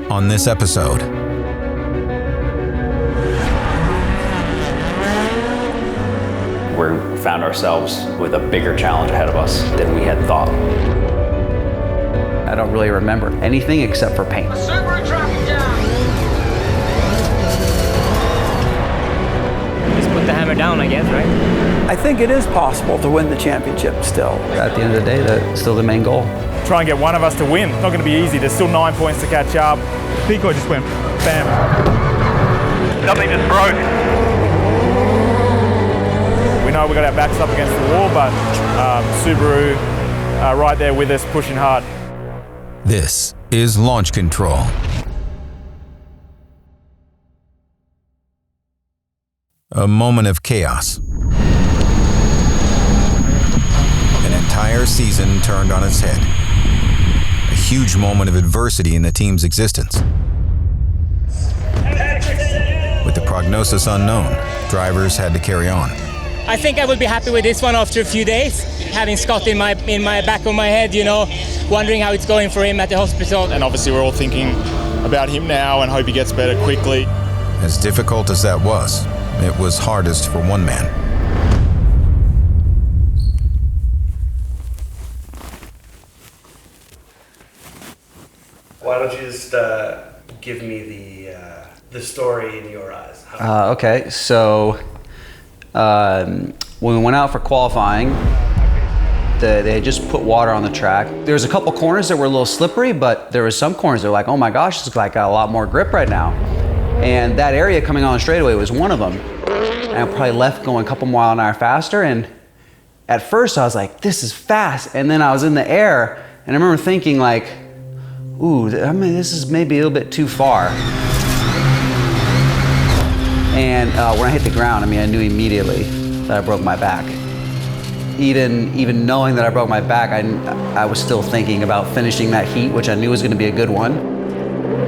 on this episode. We found ourselves with a bigger challenge ahead of us than we had thought. I don't really remember anything except for pain. Subaru tracking down. Just put the hammer down, I guess, right? I think it is possible to win the championship still. At the end of the day, that's still the main goal. Try and get one of us to win. It's not going to be easy. There's still 9 points to catch up. Decoy just went bam. Something just broke. We know we got our backs up against the wall, but Subaru right there with us, pushing hard. This is Launch Control. A moment of chaos. An entire season turned on its head. A huge moment of adversity in the team's existence. With the prognosis unknown, drivers had to carry on. I think I will be happy with this one after a few days. Having Scott in my back of my head, you know, wondering how it's going for him at the hospital. And obviously we're all thinking about him now and hope he gets better quickly. As difficult as that was, it was hardest for one man. Why don't you just give me the story in your eyes? Okay, so when we went out for qualifying, they had just put water on the track. There was a couple corners that were a little slippery, but there was some corners that were like, oh my gosh, it's like got a lot more grip right now. And that area coming on the straightaway was one of them. And I probably left going a couple mile an hour faster. And at first I was like, this is fast. And then I was in the air and I remember thinking like, ooh, I mean, this is maybe a little bit too far. And when I hit the ground, I mean, I knew immediately that I broke my back. Even knowing that I broke my back, I was still thinking about finishing that heat, which I knew was gonna be a good one.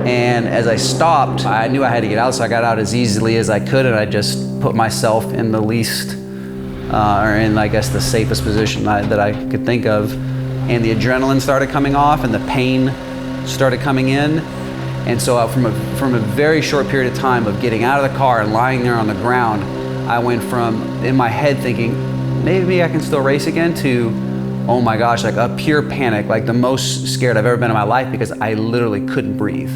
And as I stopped, I knew I had to get out, so I got out as easily as I could, and I just put myself in the least, or in, I guess, the safest position that I could think of. And the adrenaline started coming off, and the pain started coming in. And so from a very short period of time of getting out of the car and lying there on the ground, I went from, in my head, thinking, maybe I can still race again, to, oh my gosh, like a pure panic, like the most scared I've ever been in my life, because I literally couldn't breathe.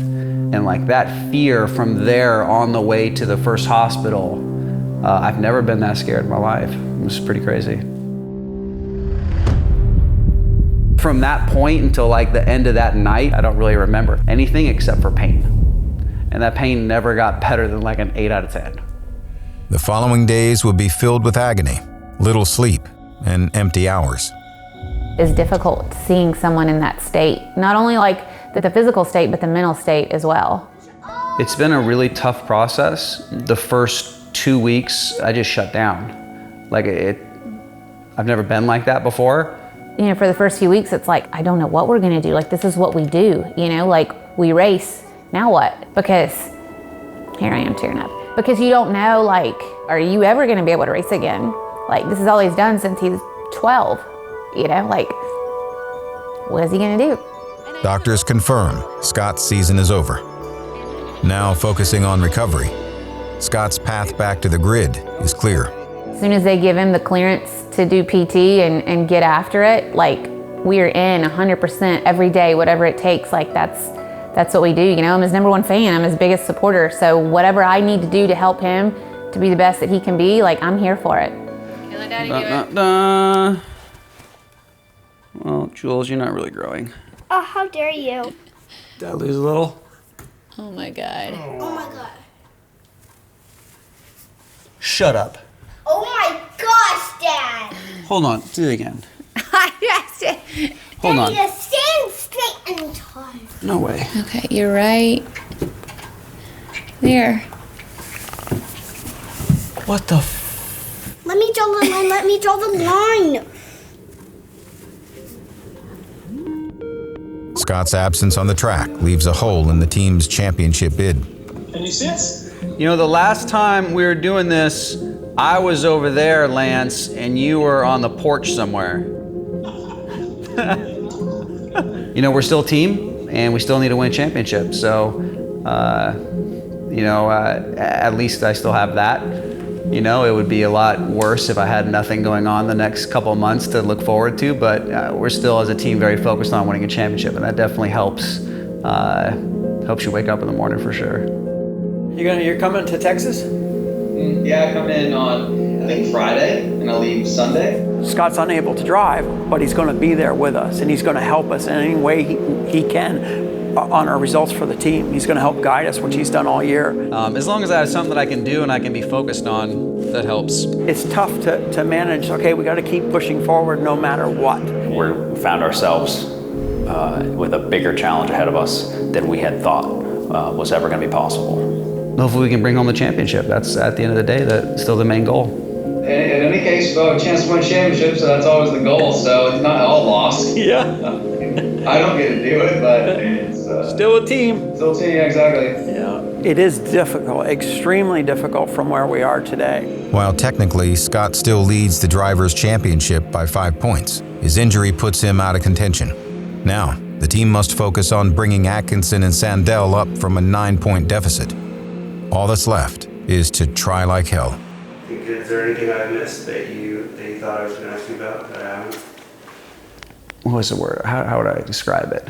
And like that fear from there on the way to the first hospital, I've never been that scared in my life. It was pretty crazy. From that point until like the end of that night, I don't really remember anything except for pain. And that pain never got better than like an 8 out of 10. The following days would be filled with agony, little sleep, and empty hours. It's difficult seeing someone in that state, not only like the physical state, but the mental state as well. It's been a really tough process. The first 2 weeks, I just shut down. Like I've never been like that before. You know, for the first few weeks, it's like, I don't know what we're gonna do. Like, this is what we do, you know, like we race, now what? Because, here I am tearing up. Because you don't know, like, are you ever gonna be able to race again? Like, this is all he's done since he's 12, you know, like, what is he gonna do? Doctors confirm Scott's season is over. Now focusing on recovery, Scott's path back to the grid is clear. As soon as they give him the clearance to do PT and get after it, like, we are in 100% every day, whatever it takes. Like, that's what we do, you know? I'm his #1 fan, I'm his biggest supporter, so whatever I need to do to help him to be the best that he can be, like, I'm here for it. Okay, let Daddy do it. Well, Jules, you're not really growing. Oh, how dare you? Did I lose a little? Oh my God. Oh my God. Shut up. Oh my gosh, Dad. Hold on, do it again. Hold Hold on. Daddy, just stand straight and tall. No way. Okay, you're right. There. What the Let me draw the line, let me draw the line. Scott's absence on the track leaves a hole in the team's championship bid. Can you sit? You know, the last time we were doing this, I was over there, Lance, and you were on the porch somewhere. You know, we're still a team, and we still need to win a championship, so At least I still have that. It would be a lot worse if I had nothing going on the next couple of months to look forward to, but we're still as a team very focused on winning a championship, and that definitely helps you wake up in the morning for sure. You're coming to Texas? Yeah, I come in on, I think, Friday, and I leave Sunday. Scott's unable to drive, but he's going to be there with us, and he's going to help us in any way he can on our results for the team. He's going to help guide us, which he's done all year. As long as I have something that I can do and I can be focused on, that helps. It's tough to manage. Okay, we got to keep pushing forward no matter what. We found ourselves with a bigger challenge ahead of us than we had thought was ever going to be possible. Hopefully we can bring home the championship. That's, at the end of the day, that's still the main goal. In any case, we'll have a chance to win championships, so that's always the goal. So it's not all lost. Yeah. I don't get to do it, but it's still a team. Still a team, exactly. Yeah. It is difficult, extremely difficult from where we are today. While technically Scott still leads the Drivers' Championship by 5 points, his injury puts him out of contention. Now, the team must focus on bringing Atkinson and Sandell up from a 9-point deficit. All that's left is to try like hell. Is there anything I missed that you thought I was going to ask you about that I haven't? What was the word? How would I describe it?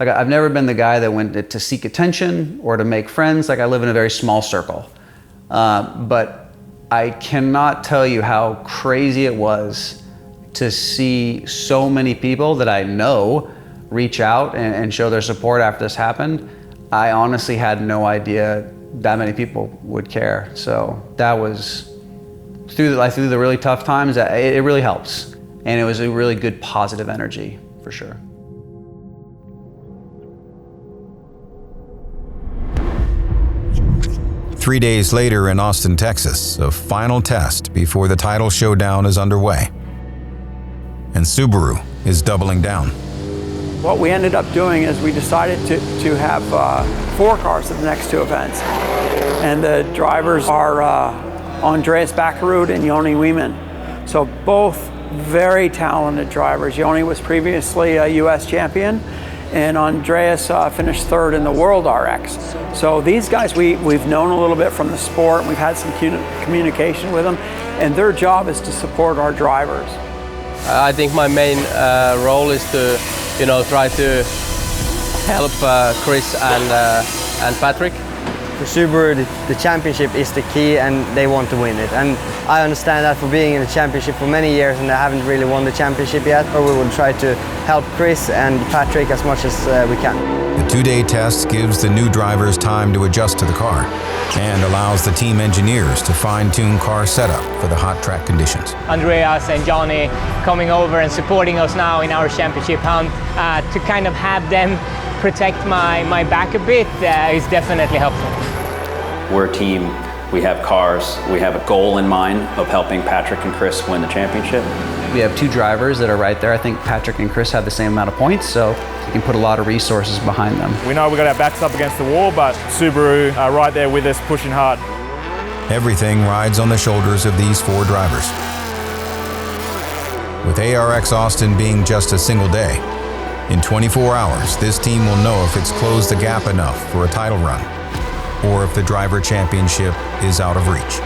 Like, I've never been the guy that went to seek attention or to make friends. Like, I live in a very small circle. But I cannot tell you how crazy it was to see so many people that I know reach out and show their support after this happened. I honestly had no idea that many people would care. So that was, through the really tough times, it really helps. And it was a really good positive energy, for sure. Three days later in Austin, Texas, a final test before the title showdown is underway. And Subaru is doubling down. What we ended up doing is we decided to have 4 cars at the next 2 events. And the drivers are ANDREAS Bakkerud and Yoni Wieman. So both very talented drivers. Yoni was previously a US champion, and ANDREAS finished 3rd in the World RX. So these guys we've known a little bit from the sport. We've had some communication with them, and their job is to support our drivers. I think my main role is to, try to help Chris and Patrik. For Subaru, the championship is the key, and they want to win it. And I understand that for being in the championship for many years, and they haven't really won the championship yet. But we will try to help Chris and Patrik as much as we can. The 2-day test gives the new drivers time to adjust to the car and allows the team engineers to fine-tune car setup for the hot track conditions. Andreas and Johnny coming over and supporting us now in our championship hunt to kind of have them protect my back a bit is definitely helpful. We're a team, we have cars, we have a goal in mind of helping Patrik and Chris win the championship. We have 2 drivers that are right there. I think Patrik and Chris have the same amount of points, so we can put a lot of resources behind them. We know we've got our backs up against the wall, but Subaru are right there with us, pushing hard. Everything rides on the shoulders of these 4 drivers. With ARX Austin being just a single day, in 24 hours, this team will know if it's closed the gap enough for a title run, or if the driver championship is out of reach.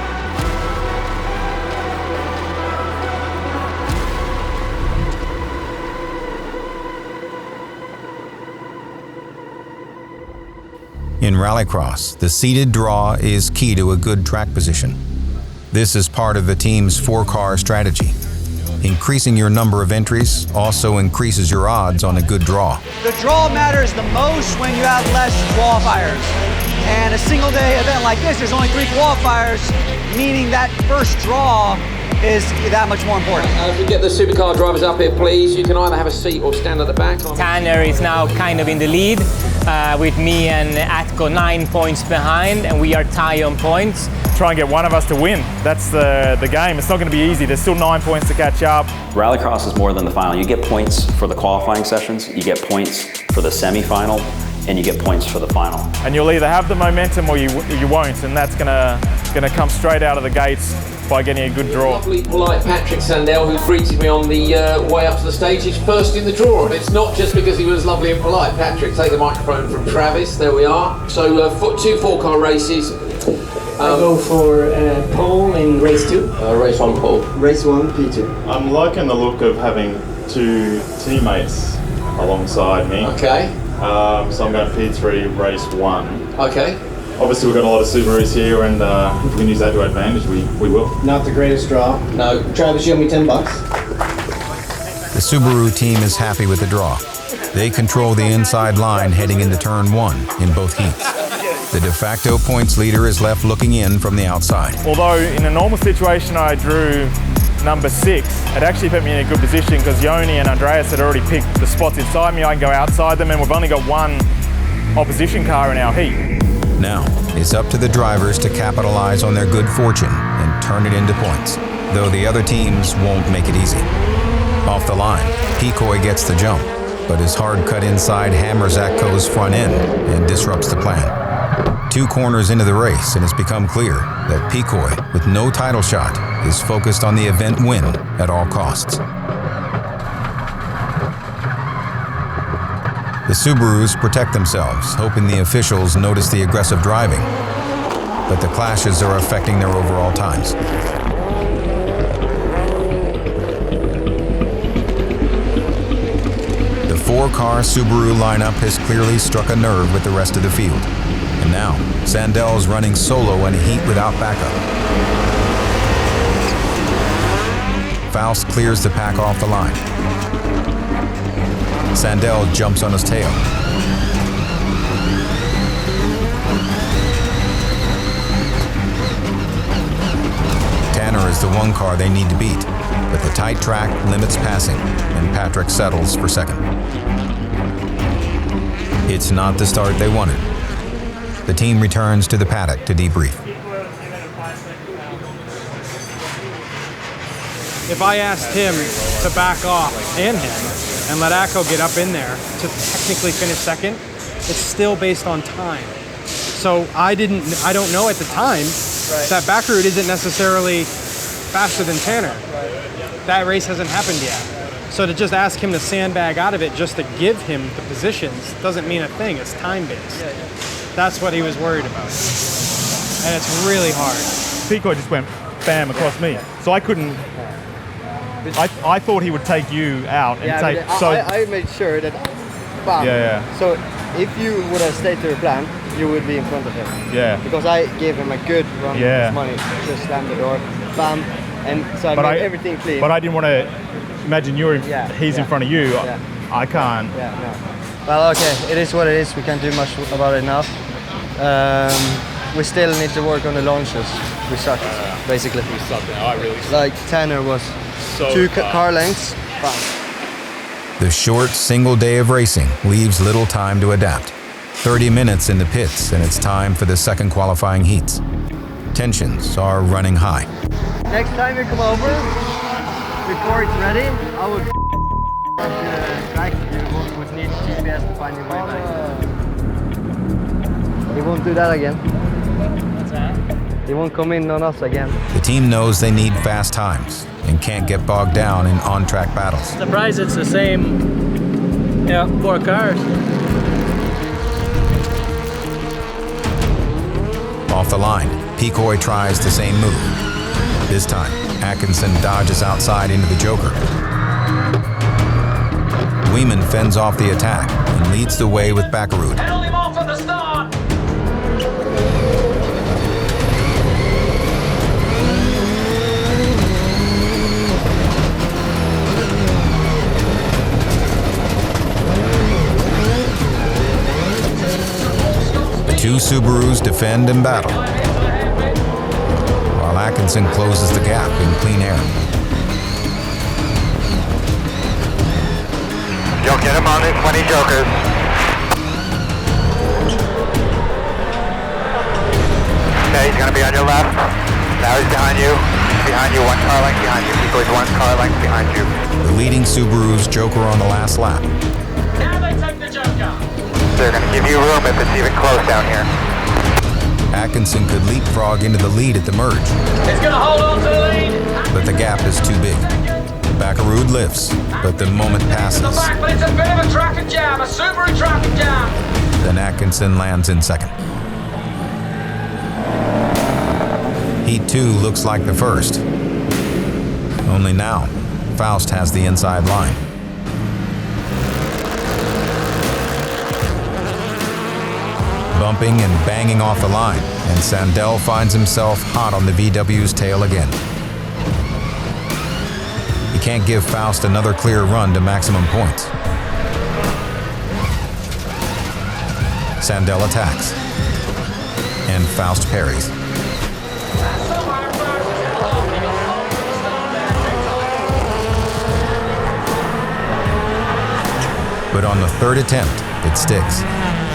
In Rallycross, the seeded draw is key to a good track position. This is part of the team's 4-car strategy. Increasing your number of entries also increases your odds on a good draw. The draw matters the most when you have less qualifiers. And a single day event like this, there's only 3 qualifiers, meaning that first draw is that much more important. If we get the supercar drivers up here, please. You can either have a seat or stand at the back. Tanner is now kind of in the lead with me and Atko 9 points behind, and we are tied on points. Try and get one of us to win. That's the game. It's not going to be easy. There's still 9 points to catch up. Rallycross is more than the final. You get points for the qualifying sessions, you get points for the semi-final, and you get points for the final. And you'll either have the momentum or you won't, and that's going to going to come straight out of the gates by getting a good draw. Lovely, polite Patrik Sandell, who greeted me on the way up to the stage. He's first in the draw, and it's not just because he was lovely and polite. Patrik, take the microphone from Travis. There we are. So 2 4-car races. I go for pole in race 2. Race 1 pole. Race 1 P2. I'm liking the look of having 2 teammates alongside me. Okay. So I'm going P3 race 1. Okay. Obviously we've got a lot of Subarus here, and if we can use that to advantage, we will. Not the greatest draw. No. Travis, you owe me $10. The Subaru team is happy with the draw. They control the inside line heading into turn 1 in both heats. The de facto points leader is left looking in from the outside. Although in a normal situation I drew number 6, it actually put me in a good position because Joni and Andreas had already picked the spots inside me. I can go outside them, and we've only got 1 opposition car in our heat. Now, it's up to the drivers to capitalize on their good fortune and turn it into points, though the other teams won't make it easy. Off the line, Pecoy gets the jump, but his hard cut inside hammers Atko's front end and disrupts the plan. 2 corners into the race, and it's become clear that Pecoy, with no title shot, is focused on the event win at all costs. The Subarus protect themselves, hoping the officials notice the aggressive driving, but the clashes are affecting their overall times. The 4-car Subaru lineup has clearly struck a nerve with the rest of the field. And now, Sandell's running solo in a heat without backup. Faust clears the pack off the line. Sandell jumps on his tail. Tanner is the 1 car they need to beat, but the tight track limits passing, and Patrik settles for second. It's not the start they wanted. The team returns to the paddock to debrief. If I asked him to back off and him and let Atko get up in there to technically finish second, it's still based on time. So I don't know at the time that Bakkerud isn't necessarily faster than Tanner. That race hasn't happened yet. So to just ask him to sandbag out of it just to give him the positions doesn't mean a thing. It's time-based. That's what he was worried about. And it's really hard. Pecoy just went bam across me. So I couldn't... I thought he would take you out and take... I made sure that... Bam. Yeah. So if you would have stayed to your plan, you would be in front of him. Yeah. Because I gave him a good run of his money. Just slammed the door, bam. And so I made everything clean. But I didn't want to... Imagine he's in front of you. I can't. Yeah, no. Well, okay, it is what it is. We can't do much about it now. We still need to work on the launches. We sucked, basically. We sucked. I really sucked. Like Tanner was so 2 car lengths. Bam. The short single day of racing leaves little time to adapt. 30 minutes in the pits, and it's time for the second qualifying heats. Tensions are running high. Next time you come over, before it's ready, I will track you would need GPS to find your way back. He won't do that again. What's that? He won't come in on us again. The team knows they need fast times and can't get bogged down in on-track battles. Surprised it's the same 4 cars. Off the line, Pecoy tries the same move. This time, Atkinson dodges outside into the Joker. Weeman fends off the attack and leads the way with Bakkerud. Held him off at the start. The 2 Subarus defend and battle, while Atkinson closes the gap in clean air. You'll get him on his 20 Jokers. Okay, he's going to be on your left. Now he's behind you. Behind you, 1 car length behind you. He goes 1 car length behind you. The leading Subaru's Joker on the last lap. Now they take the Joker. They're going to give you room if it's even close down here. Atkinson could leapfrog into the lead at the merge. It's going to hold on to the lead. But the gap is too big. Bakkerud lifts, but the moment passes. Back, but it's a bit of a traffic jam, a Subaru traffic jam. Then Atkinson lands in second. Heat 2 looks like the first. Only now, Faust has the inside line. Bumping and banging off the line, and Sandell finds himself hot on the VW's tail again. He can't give Faust another clear run to maximum points. Sandell attacks, and Faust parries. But on the third attempt, it sticks.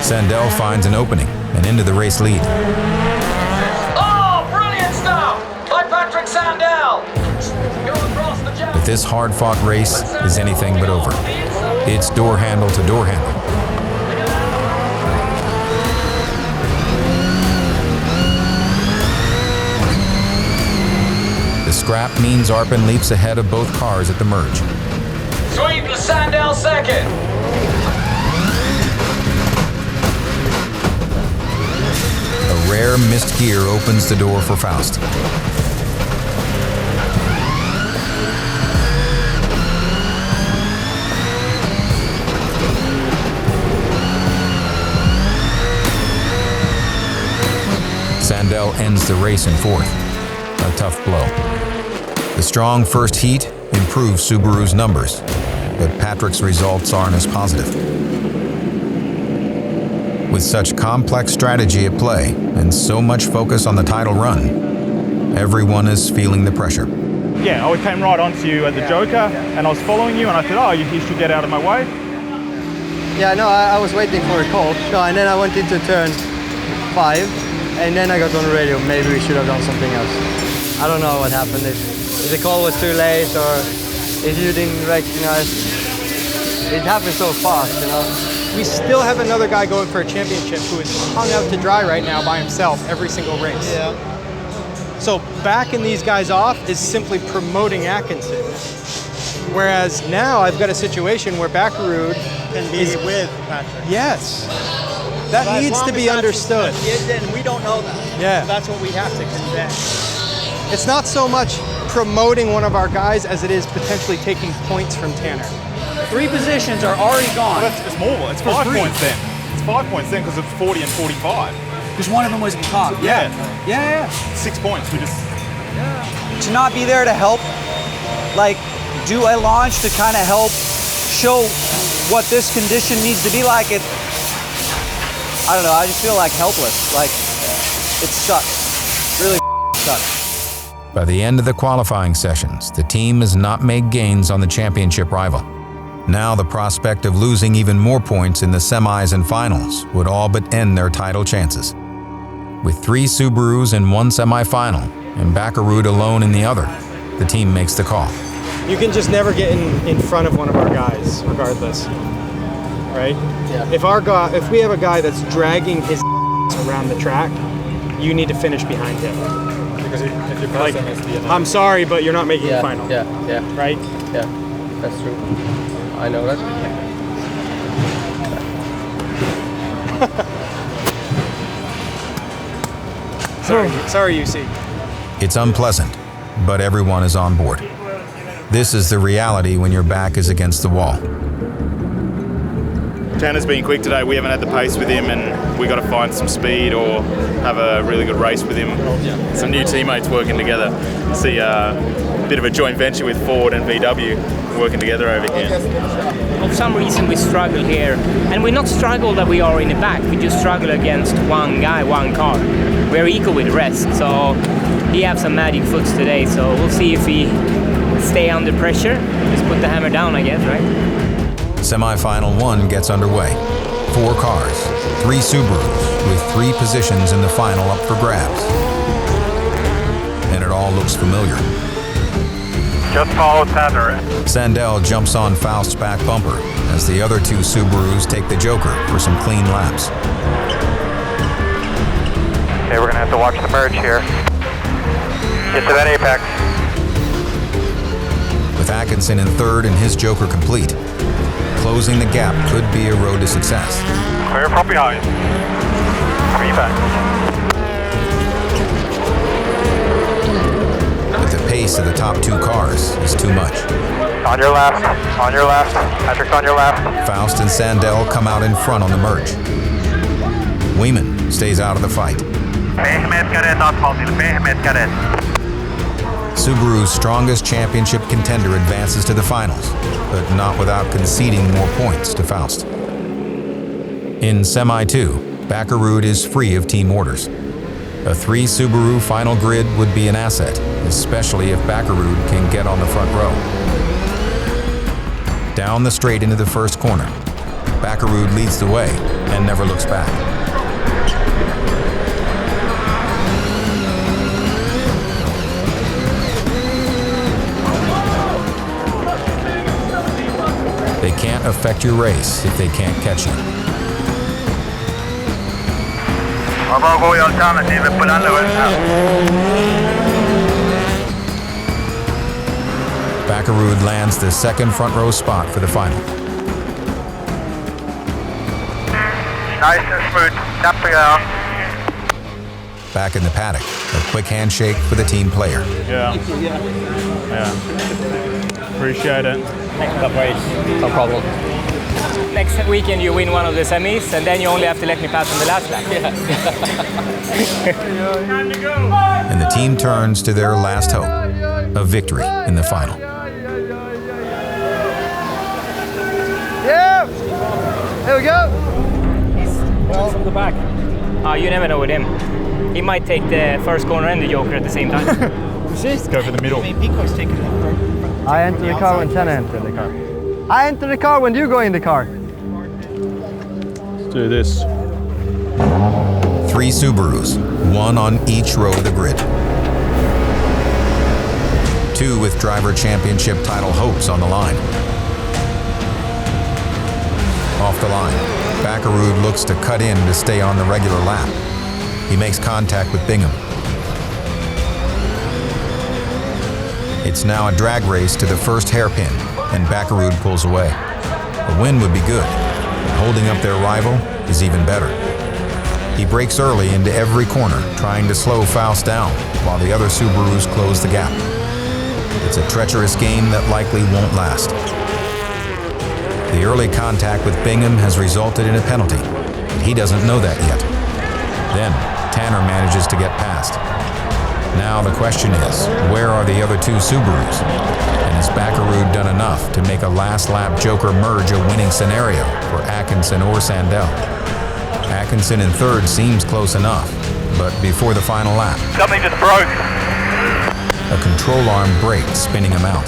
Sandell finds an opening and into the race lead. Oh, brilliant stuff by Patrik Sandell. Go across the jam. But this hard-fought race is anything but over. It's door handle to door handle. The scrap means Arpin leaps ahead of both cars at the merge. Sweep to Sandell second. A rare missed gear opens the door for Faust. Sandell ends the race in fourth. A tough blow. The strong first heat improves Subaru's numbers, but Patrik's results aren't as positive. With such complex strategy at play and so much focus on the title run, everyone is feeling the pressure. Yeah, I came right onto you at the Joker, and I was following you, and I thought, oh, you should get out of my way. Yeah, no, I was waiting for a call. No, and then I went into turn 5, and then I got on the radio, maybe we should have done something else. I don't know what happened, if the call was too late or if you didn't recognize. It happened so fast, you know. We still have another guy going for a championship who is hung out to dry right now by himself every single race. Yeah. So backing these guys off is simply promoting Atkinson. Whereas now I've got a situation where Bakkerud can be with Patrik. Yes. That needs to be understood. And we don't know that. Yeah. So that's what we have to convey. It's not so much promoting one of our guys as it is potentially taking points from Tanner. 3 positions are already gone. Well, it's more. It's 5 points then. It's 5 points then because of 40 and 45. Because one of them was in top. Yeah. 6 points. We just. To not be there to help, like, do a launch to kind of help show what this condition needs to be like. I don't know. I just feel like helpless. Like, it sucks. Really sucks. By the end of the qualifying sessions, the team has not made gains on the championship rival. Now the prospect of losing even more points in the semis and finals would all but end their title chances. With 3 Subarus in one semifinal and Bakkerud alone in the other, the team makes the call. You can just never get in front of one of our guys, regardless, right? Yeah. If we have a guy that's dragging his around the track, you need to finish behind him. Because if you're passing, it's the I'm sorry, but you're not making the final. Yeah. Right? Yeah, that's true. I know that. Sorry, UC. It's unpleasant, but everyone is on board. This is the reality when your back is against the wall. Tanner's been quick today. We haven't had the pace with him, and we got to find some speed or have a really good race with him. Some new teammates working together. See a bit of a joint venture with Ford and VW working together over here. For some reason we struggle here, and we not struggle that we are in the back, we just struggle against one guy, one car. We're equal with the rest, so he has some magic foots today, so we'll see if we stay under pressure. Just put the hammer down, I guess, right? Semi-final 1 gets underway. 4 cars, 3 Subarus, with 3 positions in the final up for grabs. And it all looks familiar. Just follow Tanner. Sandell jumps on Faust's back bumper as the other 2 Subarus take the Joker for some clean laps. Okay, we're gonna have to watch the merge here. Get to that apex. With Atkinson in third and his Joker complete, closing the gap could be a road to success. Clear from behind. 3 back. But the pace of the top 2 cars is too much. On your left, on your left. Patrick's on your left. Faust and Sandell come out in front on the merge. Weeman stays out of the fight. Pehmeät kädet asfaltille, pehmeät kädet. Subaru's strongest championship contender advances to the finals, but not without conceding more points to Faust. In Semi 2, Bakkerud is free of team orders. A 3 Subaru final grid would be an asset, especially if Bakkerud can get on the front row. Down the straight into the first corner, Bakkerud leads the way and never looks back. They can't affect your race if they can't catch you. Bakkerud lands the second front row spot for the final. Nice and smooth. Tap down. Back in the paddock, a quick handshake for the team player. Yeah. Appreciate it. No problem. Next weekend you win one of the semis, and then you only have to let me pass on the last lap. And the team turns to their last hope, a victory in the final. Yeah! There we go! From the back. You never know with him. He might take the first corner and the Joker at the same time. Let's go for the middle. I enter the car when Senna enters the car. I enter the car when you go in the car. Let's do this. 3 Subarus, 1 on each row of the grid. 2 with driver championship title hopes on the line. Off the line, Bakkerud looks to cut in to stay on the regular lap. He makes contact with Bingham. It's now a drag race to the first hairpin, and Bakkerud pulls away. A win would be good, but holding up their rival is even better. He brakes early into every corner, trying to slow Faust down, while the other Subarus close the gap. It's a treacherous game that likely won't last. The early contact with Bingham has resulted in a penalty, but he doesn't know that yet. Then, Tanner manages to get past. Now the question is, where are the other 2 Subarus? And has Bakkerud done enough to make a last lap Joker merge a winning scenario for Atkinson or Sandell? Atkinson in third seems close enough, but before the final lap, Something just broke. a control arm breaks, spinning him out.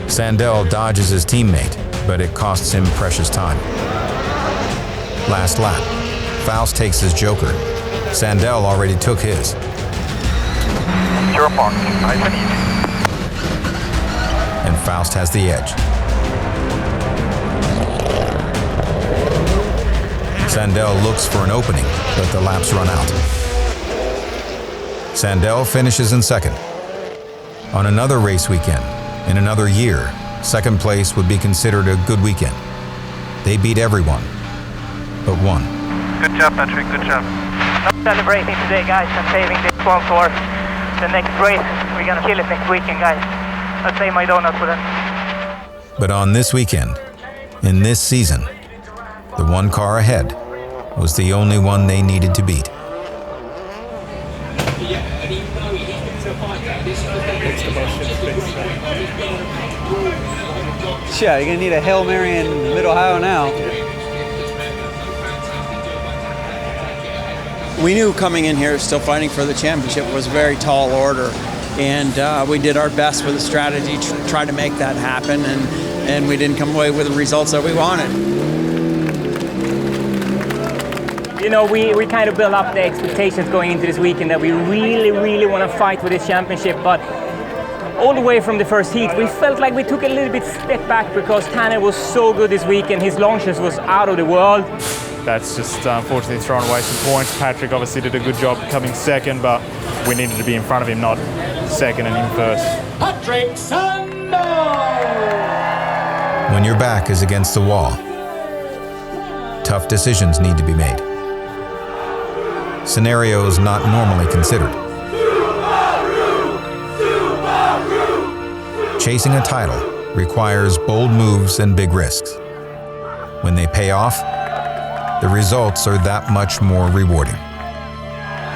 Sandell dodges his teammate, but it costs him precious time. Last lap, Faust takes his Joker. Sandell already took his. Zero park. Nice and easy. And Faust has the edge. Sandell looks for an opening, but the laps run out. Sandell finishes in second. On another race weekend, in another year, second place would be considered a good weekend. They beat everyone, but one. Good job, Patrik. Good job. Not celebrating today, guys. I'm saving this one for the next race. We're gonna kill it next weekend, guys. I'll save my donut for them. But on this weekend, in this season, the one car ahead was the only one they needed to beat. Yeah, you're gonna need a Hail Mary in Mid-Ohio now. We knew coming in here, still fighting for the championship, was a very tall order. And we did our best with the strategy to try to make that happen, and we didn't come away with the results that we wanted. You know, we kind of built up the expectations going into this weekend that we really want to fight for this championship, but all the way from the first heat, we felt like we took a little bit step back because Tanner was so good this weekend. His launches was out of the world. that's just unfortunately throwing away some points. Patrik obviously did a good job coming second, but we needed to be in front of him, not second and him first. Patrik Sandell! When your back is against the wall, tough decisions need to be made. Scenarios not normally considered. Chasing a title requires bold moves and big risks. When they pay off, the results are that much more rewarding.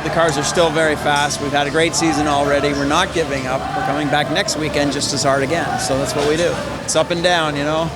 The cars are still very fast. We've had a great season already. We're not giving up. We're coming back next weekend just as hard again. So that's what we do. It's up and down, you know.